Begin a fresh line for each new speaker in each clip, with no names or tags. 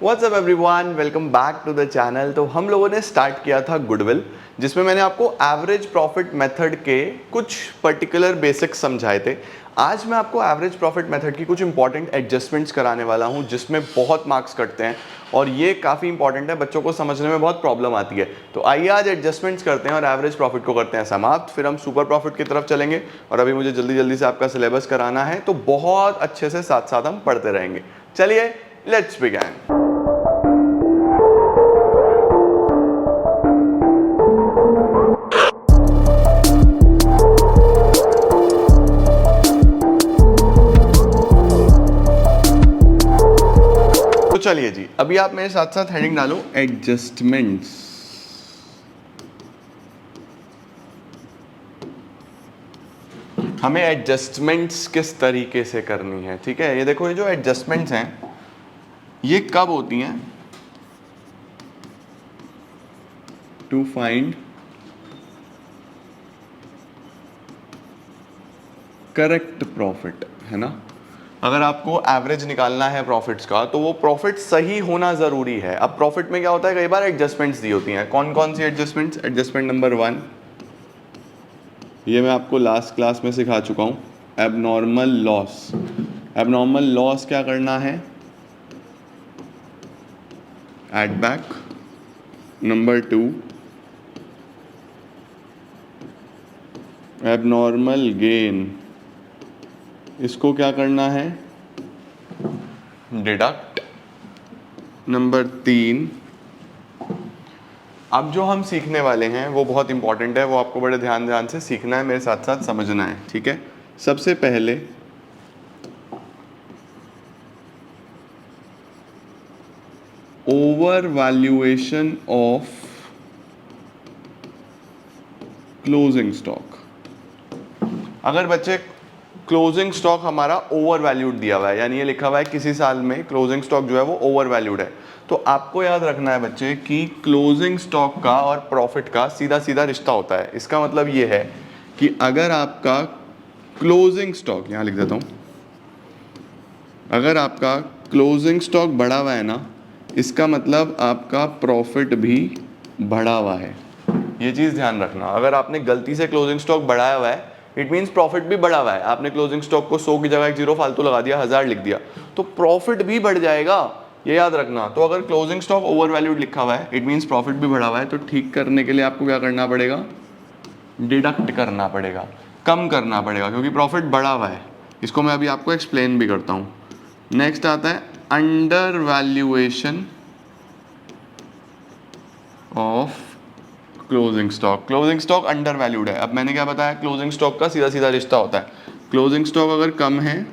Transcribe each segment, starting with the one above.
WhatsApp everyone, welcome back to the channel. तो हम लोगों ने स्टार्ट किया था गुडविल, जिसमें मैंने आपको एवरेज प्रॉफिट मेथड के कुछ पर्टिकुलर बेसिक्स समझाए थे। आज मैं आपको एवरेज प्रॉफिट मेथड की कुछ इंपॉर्टेंट एडजस्टमेंट्स कराने वाला हूं, जिसमें बहुत मार्क्स कटते हैं और ये काफ़ी इंपॉर्टेंट है, बच्चों को समझने में बहुत प्रॉब्लम आती है। तो आइए आज एडजस्टमेंट्स करते हैं और एवरेज प्रॉफिट को करते हैं समाप्त, फिर हम सुपर प्रॉफिट की तरफ चलेंगे। और अभी मुझे जल्दी जल्दी से आपका सिलेबस कराना है, तो बहुत अच्छे से साथ साथ हम पढ़ते रहेंगे। चलिए लेट्स बिगिन। चलिए जी, अभी आप मेरे साथ साथ हेडिंग डालो एडजस्टमेंट्स। हमें एडजस्टमेंट्स किस तरीके से करनी है, ठीक है। ये देखो, ये जो एडजस्टमेंट्स हैं ये कब होती हैं? टू फाइंड करेक्ट प्रॉफिट, है ना। अगर आपको एवरेज निकालना है प्रॉफिट्स का, तो वो प्रॉफिट सही होना ज़रूरी है। अब प्रॉफिट में क्या होता है, कई बार एडजस्टमेंट्स दी होती हैं। कौन कौन सी एडजस्टमेंट्स? एडजस्टमेंट नंबर 1, ये मैं आपको लास्ट क्लास में सिखा चुका हूँ, एबनॉर्मल लॉस। एबनॉर्मल लॉस क्या करना है? Add back. Number 2, abnormal gain, इसको क्या करना है? डिडक्ट। नंबर 3, अब जो हम सीखने वाले हैं वो बहुत इंपॉर्टेंट है, वो आपको बड़े ध्यान से सीखना है, मेरे साथ साथ समझना है, ठीक है। सबसे पहले over valuation of closing stock. अगर बच्चे क्लोजिंग स्टॉक हमारा ओवर वैल्यूड दिया हुआ है, यानी ये लिखा हुआ है किसी साल में क्लोजिंग स्टॉक जो है वो ओवर वैल्यूड है, तो आपको याद रखना है बच्चे कि क्लोजिंग स्टॉक का और प्रॉफिट का सीधा सीधा रिश्ता होता है। इसका मतलब ये है कि अगर आपका क्लोजिंग स्टॉक, यहाँ लिख देता हूँ, अगर आपका क्लोजिंग स्टॉक बढ़ा हुआ है ना, इसका मतलब आपका प्रॉफिट भी बढ़ा हुआ है। ये चीज़ ध्यान रखना। अगर आपने गलती से क्लोजिंग स्टॉक बढ़ाया हुआ है, इट मीन्स प्रॉफिट भी बढ़ा हुआ है। आपने क्लोजिंग स्टॉक को 100 की जगह एक जीरो फालतू लगा दिया, 1000 लिख दिया, तो प्रॉफिट भी बढ़ जाएगा, ये याद रखना। तो अगर क्लोजिंग स्टॉक ओवर वैल्यूड लिखा हुआ है, इट मीन्स प्रॉफिट भी बढ़ा हुआ है, तो ठीक करने के लिए आपको क्या करना पड़ेगा? डिडक्ट करना पड़ेगा, कम करना पड़ेगा, क्योंकि प्रॉफिट बढ़ा हुआ है। इसको मैं अभी आपको एक्सप्लेन भी करता हूँ। नेक्स्ट आता है under valuation of closing stock. Closing stock under valued है। अब मैंने क्या बताया, क्लोजिंग स्टॉक का सीधा सीधा रिश्ता होता है। क्लोजिंग स्टॉक अगर कम है,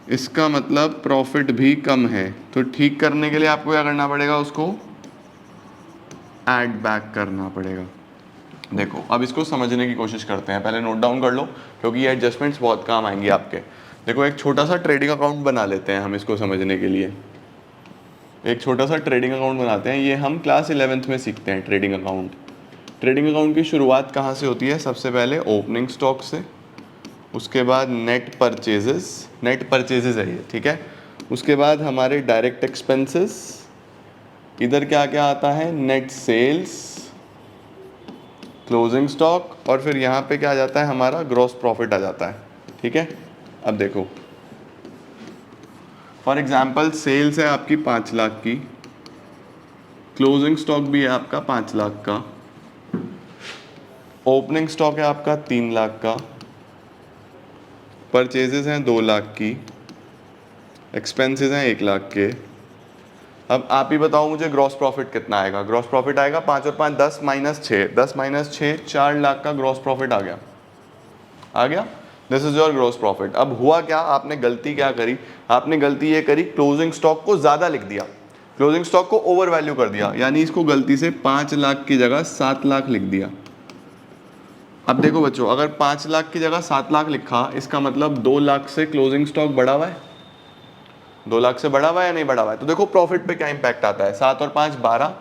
इसका मतलब प्रॉफिट भी कम है, तो ठीक करने के लिए आपको क्या करना पड़ेगा? उसको ऐड बैक करना पड़ेगा। देखो, अब इसको समझने की कोशिश करते हैं। पहले नोट डाउन कर लो, क्योंकि ये एडजस्टमेंट्स बहुत काम आएंगी आपके। देखो, एक छोटा सा ट्रेडिंग अकाउंट बना लेते हैं हम इसको समझने के लिए। एक छोटा सा ट्रेडिंग अकाउंट बनाते हैं, ये हम क्लास 11th में सीखते हैं ट्रेडिंग अकाउंट। ट्रेडिंग अकाउंट की शुरुआत कहाँ से होती है? सबसे पहले ओपनिंग स्टॉक से, उसके बाद नेट परचेजेस है ये, ठीक है। उसके बाद हमारे डायरेक्ट एक्सपेंसेस, इधर क्या क्या आता है? नेट सेल्स, क्लोजिंग स्टॉक, और फिर यहाँ पे क्या आ जाता है? हमारा ग्रॉस प्रॉफिट आ जाता है, ठीक है। अब देखो, फॉर एग्जाम्पल सेल्स है आपकी 5 लाख की, क्लोजिंग स्टॉक भी है आपका 5 लाख का, ओपनिंग स्टॉक है आपका 3 लाख का, परचेजेस हैं 2 लाख की, एक्सपेंसेस हैं 1 लाख के। अब आप ही बताओ मुझे ग्रॉस प्रॉफिट कितना आएगा? ग्रॉस प्रॉफिट आएगा 5 और 5 10 माइनस 6, 10 माइनस 6 4 लाख का ग्रॉस प्रॉफिट आ गया। This is your gross profit. अब हुआ क्या, आपने गलती क्या करी? आपने गलती ये करी, क्लोजिंग स्टॉक को ज़्यादा लिख दिया, क्लोजिंग स्टॉक को ओवर वैल्यू कर दिया, यानी इसको गलती से 5 लाख की जगह 7 लाख लिख दिया। अब देखो बच्चों, अगर 5 लाख की जगह 7 लाख लिखा, इसका मतलब 2 लाख से क्लोजिंग स्टॉक बढ़ा हुआ है। 2 लाख से बढ़ा हुआ है या नहीं बढ़ा हुआ है? तो देखो प्रॉफिट पे क्या इंपैक्ट आता है। 7 और 5 12,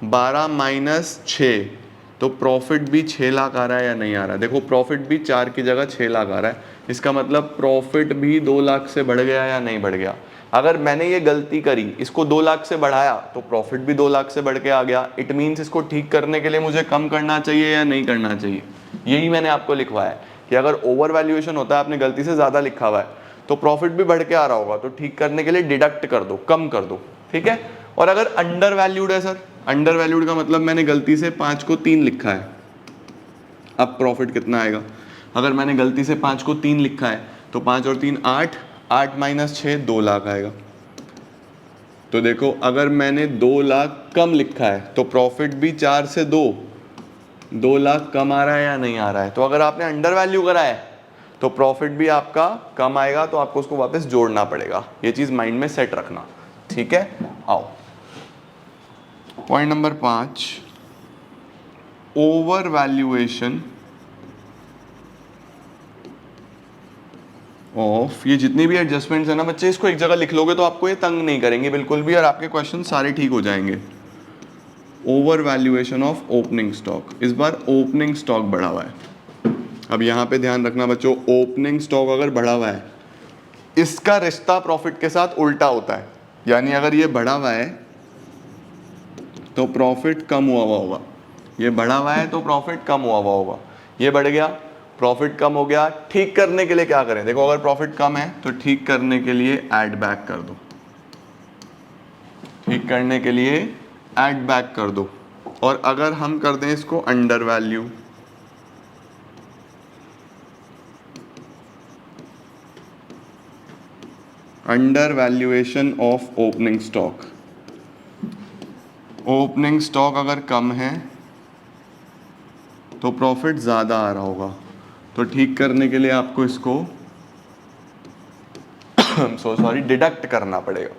12 माइनस 6, तो प्रॉफिट भी 6 लाख आ रहा है या नहीं आ रहा है? देखो प्रॉफिट भी 4 की जगह 6 लाख आ रहा है, इसका मतलब प्रॉफिट भी 2 लाख से बढ़ गया या नहीं बढ़ गया? अगर मैंने ये गलती करी, इसको 2 लाख से बढ़ाया तो प्रॉफिट भी 2 लाख से बढ़ के आ गया। इट मीन्स इसको ठीक करने के लिए मुझे कम करना चाहिए या नहीं करना चाहिए, यही मैंने आपको लिखवाया है कि अगर ओवर वैल्यूएशन होता है, आपने गलती से ज़्यादा लिखा हुआ है तो प्रॉफिट भी बढ़ के आ रहा होगा, तो ठीक करने के लिए डिडक्ट कर दो, कम कर दो, ठीक है। और अगर अंडर वैल्यूड है सर, अंडर वैल्यूड का मतलब मैंने गलती से 5 को 3 लिखा है, अब प्रॉफिट कितना आएगा। अगर मैंने गलती से 5 को 3 लिखा है तो 5 और 3 8, 8 माइनस 6 2 लाख आएगा। तो देखो अगर मैंने 2 लाख कम लिखा है तो प्रॉफिट भी 4 से 2 लाख कम आ रहा है या नहीं आ रहा है। तो अगर आपने अंडर वैल्यू करा है तो प्रॉफिट भी आपका कम आएगा, तो आपको उसको वापस जोड़ना पड़ेगा। ये चीज माइंड में सेट रखना, ठीक है। आओ point number 5, over valuation of, ये जितनी भी एडजस्टमेंट्स है ना बच्चे, इसको एक जगह लिख लोगे तो आपको ये तंग नहीं करेंगे बिल्कुल भी, और आपके क्वेश्चन सारे ठीक हो जाएंगे। Over valuation of opening stock, इस बार ओपनिंग स्टॉक बढ़ा हुआ है। अब यहाँ पे ध्यान रखना बच्चों, ओपनिंग स्टॉक अगर बढ़ा हुआ है, इसका रिश्ता प्रॉफिट के साथ उल्टा होता है। यानी अगर ये बढ़ा हुआ है तो प्रॉफिट कम हुआ होगा, ये बढ़ा हुआ है तो प्रॉफिट कम हुआ होगा, ये बढ़ गया प्रॉफिट कम हो गया। ठीक करने के लिए क्या करें, देखो अगर प्रॉफिट कम है तो ठीक करने के लिए ऐड बैक कर दो, ठीक करने के लिए ऐड बैक कर दो। और अगर हम कर दें इसको under value, under valuation of opening stock, opening stock अगर कम है तो प्रॉफिट ज़्यादा आ रहा होगा, तो ठीक करने के लिए आपको इसको सॉरी डिडक्ट करना पड़ेगा,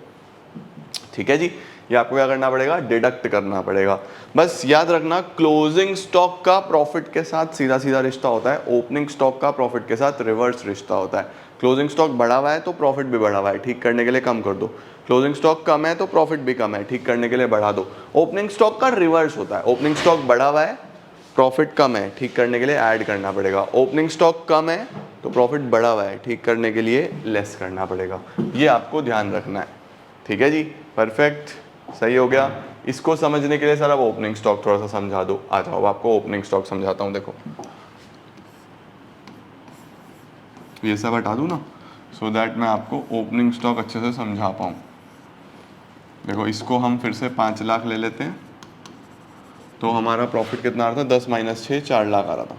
ठीक है जी। ये आपको क्या करना पड़ेगा, डिडक्ट करना पड़ेगा। बस याद रखना क्लोजिंग स्टॉक का प्रॉफिट के साथ सीधा सीधा रिश्ता होता है, ओपनिंग स्टॉक का प्रॉफिट के साथ रिवर्स रिश्ता होता है। क्लोजिंग स्टॉक बढ़ा हुआ है तो प्रॉफिट भी बढ़ा हुआ है, ठीक करने के लिए कम कर दो। क्लोजिंग स्टॉक कम है तो प्रॉफिट भी कम है, ठीक करने के लिए बढ़ा दो। ओपनिंग स्टॉक का रिवर्स होता है, ओपनिंग स्टॉक बढ़ा हुआ है, प्रॉफिट कम है, ठीक करने के लिए ऐड करना पड़ेगा। ओपनिंग स्टॉक कम है तो प्रॉफिट बढ़ा हुआ है, ठीक करने के लिए लेस करना पड़ेगा। ये आपको ध्यान रखना है, ठीक है जी। परफेक्ट, सही हो गया। इसको समझने के लिए सर अब ओपनिंग स्टॉक थोड़ा सा समझा दो। आ जाओ आपको ओपनिंग स्टॉक समझाता हूँ। देखो ये सब हटा दूँ ना, सो दैट मैं आपको ओपनिंग स्टॉक अच्छे से समझा पाऊँ। देखो इसको हम फिर से 5 लाख ले लेते हैं, तो हमारा प्रॉफिट कितना आ रहा था, 10 माइनस 6 4 लाख आ रहा था।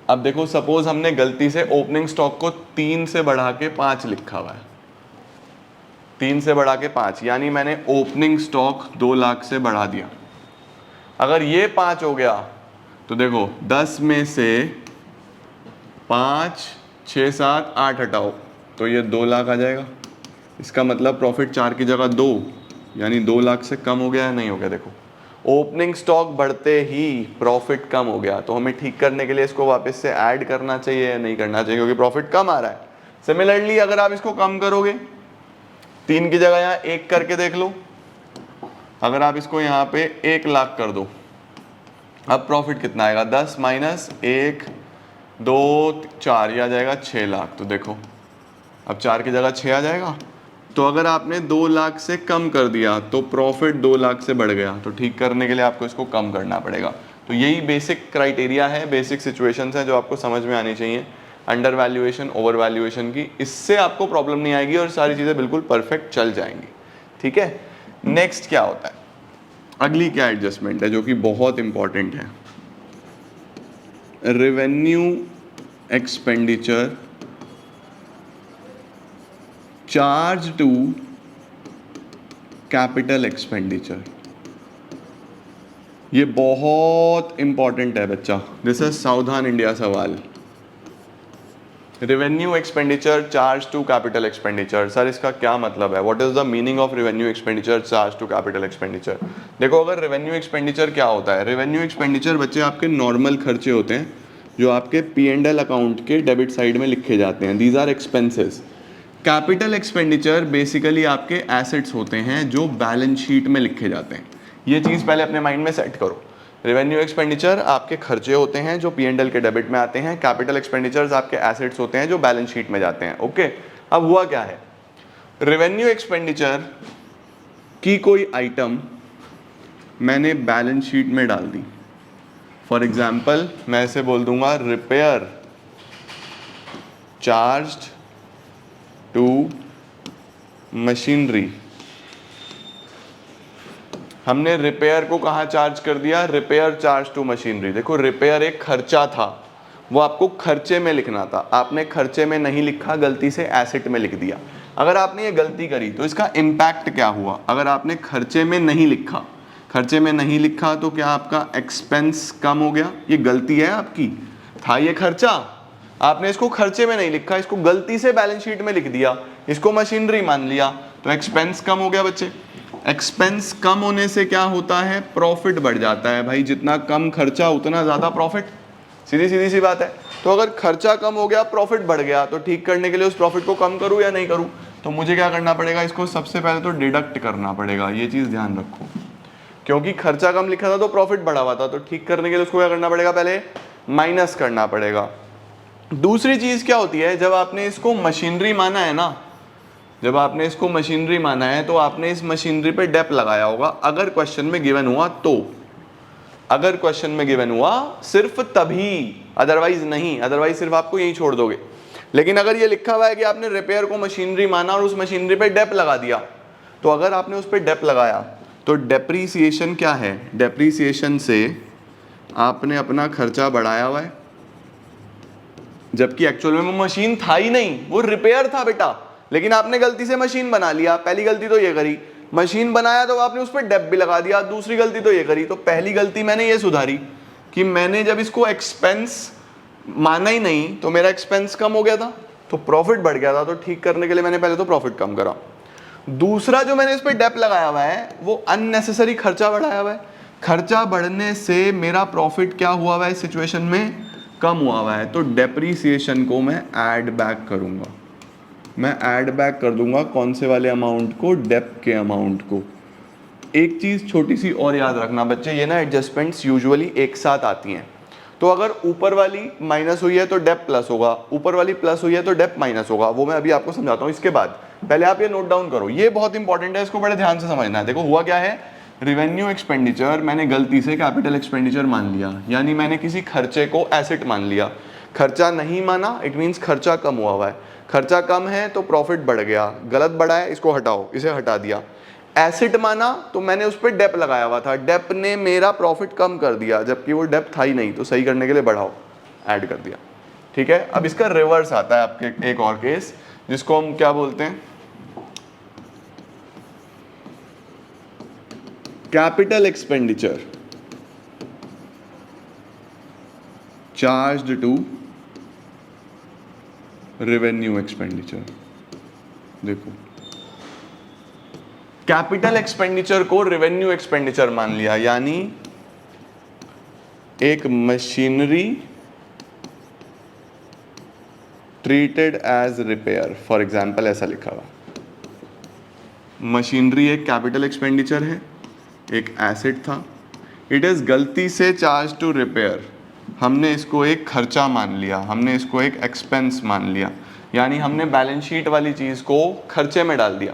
अब देखो सपोज हमने गलती से ओपनिंग स्टॉक को 3 से बढ़ा के 5 लिखा हुआ है, 3 से बढ़ा के 5, यानी मैंने ओपनिंग स्टॉक 2 लाख से बढ़ा दिया। अगर ये 5 हो गया तो देखो 10 में से 5 6 7 8 हटाओ तो ये 2 लाख आ जाएगा। इसका मतलब प्रॉफिट 4 की जगह 2, यानी 2 लाख से कम हो गया या नहीं हो गया। देखो ओपनिंग स्टॉक बढ़ते ही प्रॉफिट कम हो गया, तो हमें ठीक करने के लिए इसको वापस से ऐड करना चाहिए या नहीं करना चाहिए, क्योंकि प्रॉफिट कम आ रहा है। सिमिलरली अगर आप इसको कम करोगे, 3 की जगह यहाँ 1 करके देख लो, अगर आप इसको यहाँ पे 1 लाख कर दो, अब प्रॉफिट कितना आएगा, 10 माइनस 1 2 4, ये आ जाएगा 6 लाख। तो देखो अब 4 की जगह 6 आ जाएगा। तो अगर आपने 2 लाख से कम कर दिया तो प्रॉफिट 2 लाख से बढ़ गया, तो ठीक करने के लिए आपको इसको कम करना पड़ेगा। तो यही बेसिक क्राइटेरिया है, बेसिक सिचुएशंस हैं जो आपको समझ में आनी चाहिए अंडर वैल्यूएशन ओवर वैल्यूएशन की। इससे आपको प्रॉब्लम नहीं आएगी और सारी चीज़ें बिल्कुल परफेक्ट चल जाएंगी, ठीक है। नेक्स्ट क्या होता है, अगली क्या एडजस्टमेंट है जो कि बहुत इंपॉर्टेंट है, revenue expenditure charge to capital expenditure. ये बहुत इंपॉर्टेंट है बच्चा, दिस इज सावधान इंडिया सवाल। Revenue expenditure charge to capital expenditure, sir इसका क्या मतलब है, what is the meaning of revenue expenditure charge to capital expenditure. देखो अगर रेवेन्यू एक्सपेंडिचर क्या होता है, रेवेन्यू एक्सपेंडिचर बच्चे आपके नॉर्मल खर्चे होते हैं जो आपके P&L अकाउंट के डेबिट साइड में लिखे जाते हैं, these are expenses. Capital expenditure basically आपके एसेट्स होते हैं जो बैलेंस शीट में लिखे जाते हैं। ये चीज़ पहले अपने माइंड में सेट करो। रेवेन्यू एक्सपेंडिचर आपके खर्चे होते हैं जो P&L के डेबिट में आते हैं, कैपिटल एक्सपेंडिचर्स आपके एसेट्स होते हैं जो बैलेंस शीट में जाते हैं। ओके, अब हुआ क्या है, रेवेन्यू एक्सपेंडिचर की कोई आइटम मैंने बैलेंस शीट में डाल दी, फॉर एग्जाम्पल मैं इसे बोल दूंगा रिपेयर चार्ज्ड टू मशीनरी। हमने रिपेयर को कहाँ चार्ज कर दिया, रिपेयर चार्ज टू मशीनरी। देखो रिपेयर एक खर्चा था, वो आपको खर्चे में लिखना था, आपने खर्चे में नहीं लिखा, गलती से एसेट में लिख दिया। अगर आपने ये गलती करी तो इसका इम्पैक्ट क्या हुआ, अगर आपने खर्चे में नहीं लिखा, खर्चे में नहीं लिखा तो क्या आपका एक्सपेंस कम हो गया, ये गलती है आपकी, था ये खर्चा, आपने इसको खर्चे में नहीं लिखा, इसको गलती से बैलेंस शीट में लिख दिया, इसको मशीनरी मान लिया, तो एक्सपेंस कम हो गया बच्चे। एक्सपेंस कम होने से क्या होता है, प्रॉफिट बढ़ जाता है भाई, जितना कम खर्चा उतना ज़्यादा प्रॉफिट, सीधी सीधी सी बात है। तो अगर खर्चा कम हो गया, प्रॉफिट बढ़ गया, तो ठीक करने के लिए उस प्रॉफिट को कम करूँ या नहीं करूँ, तो मुझे क्या करना पड़ेगा, इसको सबसे पहले तो डिडक्ट करना पड़ेगा, ये चीज़ ध्यान रखो, क्योंकि खर्चा कम लिखा था तो प्रॉफिट बढ़ा हुआ था, तो ठीक करने के लिए उसको क्या करना पड़ेगा, पहले माइनस करना पड़ेगा। दूसरी चीज़ क्या होती है, जब आपने इसको मशीनरी माना है ना, जब आपने इसको मशीनरी माना है तो आपने इस मशीनरी पे डेप लगाया होगा, अगर क्वेश्चन में गिवन हुआ तो, अगर क्वेश्चन में गिवन हुआ सिर्फ तभी, अदरवाइज नहीं, अदरवाइज सिर्फ आपको यही छोड़ दोगे। लेकिन अगर ये लिखा हुआ है कि आपने रिपेयर को मशीनरी माना और उस मशीनरी पे डेप लगा दिया, तो अगर आपने उस पर डेप लगाया तो डेप्रीसिएशन क्या है, डेप्रीसिएशन से आपने अपना खर्चा बढ़ाया हुआ है, जबकि एक्चुअल में वो मशीन था ही नहीं, वो रिपेयर था बेटा, लेकिन आपने गलती से मशीन बना लिया। पहली गलती तो ये करी, मशीन बनाया तो आपने उस पर डेप भी लगा दिया। दूसरी गलती तो ये करी, तो पहली गलती मैंने ये सुधारी कि मैंने जब इसको एक्सपेंस माना ही नहीं तो मेरा एक्सपेंस कम हो गया था, तो प्रॉफिट बढ़ गया था, तो ठीक करने के लिए मैंने पहले तो प्रॉफिट कम करा। दूसरा जो मैंने इस पर डेप लगाया हुआ है वो अननेसेसरी खर्चा बढ़ाया हुआ है, खर्चा बढ़ने से मेरा प्रॉफिट क्या हुआ हुआ है, इस सिचुएशन में कम हुआ हुआ है, तो डेप्रीसिएशन को मैं ऐड बैक करूंगा, मैं ऐड बैक कर दूंगा कौन से वाले अमाउंट को, डेप के अमाउंट को। एक चीज़ छोटी सी और याद रखना बच्चे, ये ना एडजस्टमेंट्स यूजुअली एक साथ आती हैं, तो अगर ऊपर वाली माइनस हुई है तो डेप प्लस होगा, ऊपर वाली प्लस हुई है तो डेप माइनस होगा, वो मैं अभी आपको समझाता हूँ इसके बाद। पहले आप ये नोट डाउन करो, ये बहुत इंपॉर्टेंट है, इसको बड़े ध्यान से समझना है। देखो हुआ क्या है, रिवेन्यू एक्सपेंडिचर मैंने गलती से कैपिटल एक्सपेंडिचर मान लिया, यानी मैंने किसी खर्चे को एसेट मान लिया। खर्चा नहीं माना, इट मीन्स खर्चा कम हुआ हुआ है, खर्चा कम है तो प्रॉफिट बढ़ गया, गलत बढ़ा है, इसको हटाओ, इसे हटा दिया। एसिड माना तो मैंने उस पर डेप लगाया हुआ था, डेप ने मेरा प्रॉफिट कम कर दिया, जबकि वो डेप था ही नहीं, तो सही करने के लिए बढ़ाओ, ऐड कर दिया। ठीक है, अब इसका रिवर्स आता है आपके एक और केस, जिसको हम क्या बोलते हैं, capital expenditure charged to revenue expenditure. देखो कैपिटल एक्सपेंडिचर को रेवेन्यू एक्सपेंडिचर मान लिया, यानी एक machinery treated as repair, for example ऐसा लिखा हुआ, मशीनरी एक कैपिटल एक्सपेंडिचर है, एक एसेट था, इट इज गलती से चार्ज टू रिपेयर, हमने इसको एक खर्चा मान लिया, हमने इसको एक एक्सपेंस मान लिया, यानी हमने बैलेंस शीट वाली चीज़ को खर्चे में डाल दिया।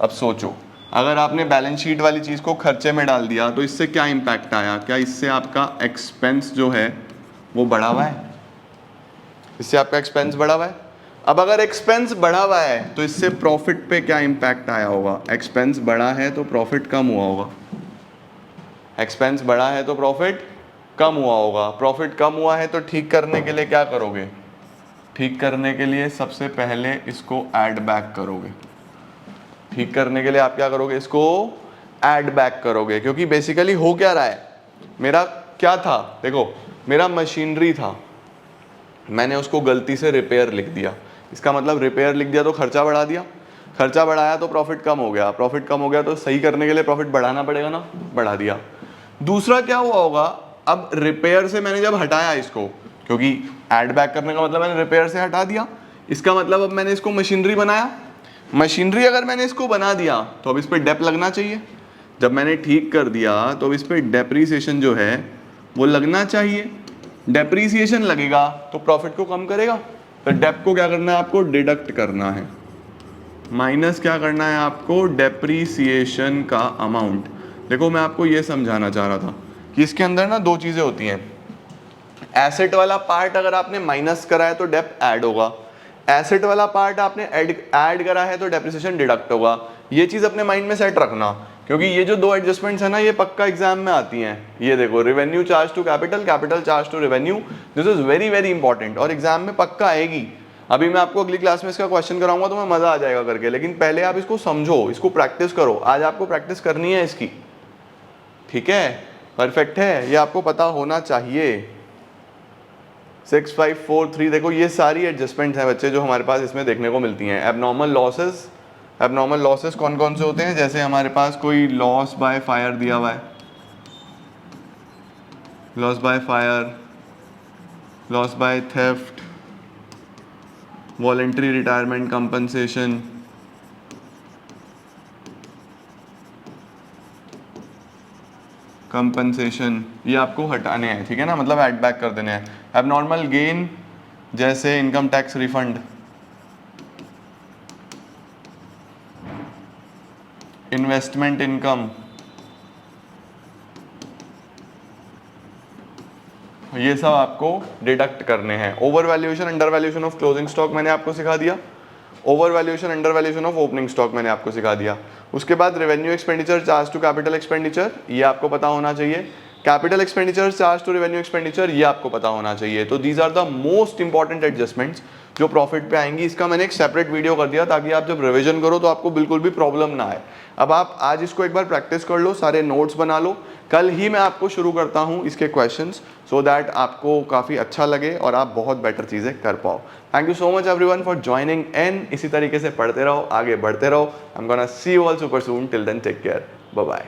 अब सोचो, अगर आपने बैलेंस शीट वाली चीज़ को खर्चे में डाल दिया तो इससे क्या इम्पैक्ट आया, क्या इससे आपका एक्सपेंस जो है वो बढ़ा हुआ है, इससे आपका एक्सपेंस बढ़ा हुआ है। अब अगर एक्सपेंस बढ़ा हुआ है तो इससे प्रॉफिट पे क्या इम्पैक्ट आया होगा, एक्सपेंस बढ़ा है तो प्रॉफिट कम हुआ होगा, एक्सपेंस बढ़ा है तो प्रॉफिट कम हुआ होगा, प्रॉफिट कम हुआ है तो ठीक करने के लिए क्या करोगे, ठीक करने के लिए सबसे पहले इसको ऐड बैक करोगे, ठीक करने के लिए आप क्या करोगे, इसको ऐड बैक करोगे, क्योंकि बेसिकली हो क्या रहा है, मेरा क्या था, देखो मेरा मशीनरी था, मैंने उसको गलती से रिपेयर लिख दिया, इसका मतलब रिपेयर लिख दिया तो खर्चा बढ़ा दिया, खर्चा बढ़ाया तो प्रॉफिट कम हो गया, प्रॉफिट कम हो गया तो सही करने के लिए प्रॉफिट बढ़ाना पड़ेगा ना, बढ़ा दिया। दूसरा क्या हुआ होगा, अब रिपेयर से मैंने जब हटाया इसको, क्योंकि ऐड बैक करने का मतलब मैंने रिपेयर से हटा दिया, इसका मतलब अब मैंने इसको मशीनरी बनाया, मशीनरी अगर मैंने इसको बना दिया तो अब इस पर डेप लगना चाहिए, जब मैंने ठीक कर दिया तो अब इस पर डेप्रीसिएशन जो है वो लगना चाहिए, डेप्रीसिएशन लगेगा तो प्रॉफिट को कम करेगा, तो डेप को क्या करना है, आपको डिडक्ट करना है, माइनस क्या करना है आपको, डेप्रीसिएशन का अमाउंट। देखो मैं आपको ये समझाना चाह रहा था कि इसके अंदर ना दो चीज़ें होती हैं। एसेट वाला पार्ट अगर आपने माइनस करा है तो डेप ऐड होगा, एसेट वाला पार्ट आपने ऐड करा है तो डेप्रिसिएशन डिडक्ट होगा। ये चीज़ अपने माइंड में सेट रखना, क्योंकि ये जो दो एडजस्टमेंट्स है ना ये पक्का एग्जाम में आती हैं। ये देखो, revenue charge to capital, capital charge to revenue, this is very very important और एग्जाम में पक्का आएगी। अभी मैं आपको अगली क्लास में इसका क्वेश्चन कराऊंगा तो मैं मजा आ जाएगा करके, लेकिन पहले आप इसको समझो, इसको प्रैक्टिस करो। आज आपको प्रैक्टिस करनी है इसकी, ठीक है? परफेक्ट है, ये आपको पता होना चाहिए। 6, 5, 4, 3, देखो ये सारी एडजस्टमेंट्स हैं बच्चे जो हमारे पास इसमें देखने को मिलती हैं। एबनॉर्मल लॉसेस, एबनॉर्मल लॉसेस कौन कौन से होते हैं? जैसे हमारे पास कोई लॉस बाय फायर दिया हुआ है, loss by fire, loss by theft, voluntary retirement compensation, compensation, ये आपको हटाने हैं, ठीक है ना, मतलब ऐड बैक कर देने हैं। एबनॉर्मल गेन जैसे income tax refund, investment income, ये सब आपको डिडक्ट करने हैं। Over valuation, under valuation of closing stock मैंने आपको सिखा दिया, over valuation under valuation of opening stock मैंने आपको सिखा दिया। उसके बाद revenue expenditure charge to capital expenditure, ये आपको पता होना चाहिए। Capital expenditure charge to revenue expenditure, ये आपको पता होना चाहिए। तो these are the most important adjustments जो प्रॉफिट पे आएंगी। इसका मैंने एक सेपरेट वीडियो कर दिया ताकि आप जब रिवीजन करो तो आपको बिल्कुल भी प्रॉब्लम ना आए। अब आप आज इसको एक बार प्रैक्टिस कर लो, सारे नोट्स बना लो, कल ही मैं आपको शुरू करता हूँ इसके क्वेश्चंस, सो दैट आपको काफ़ी अच्छा लगे और आप बहुत बेटर चीज़ें कर पाओ। Thank you so much everyone for joining in. इसी तरीके से पढ़ते रहो, आगे बढ़ते रहो। I am gonna see you all super soon, till then take care, bye bye.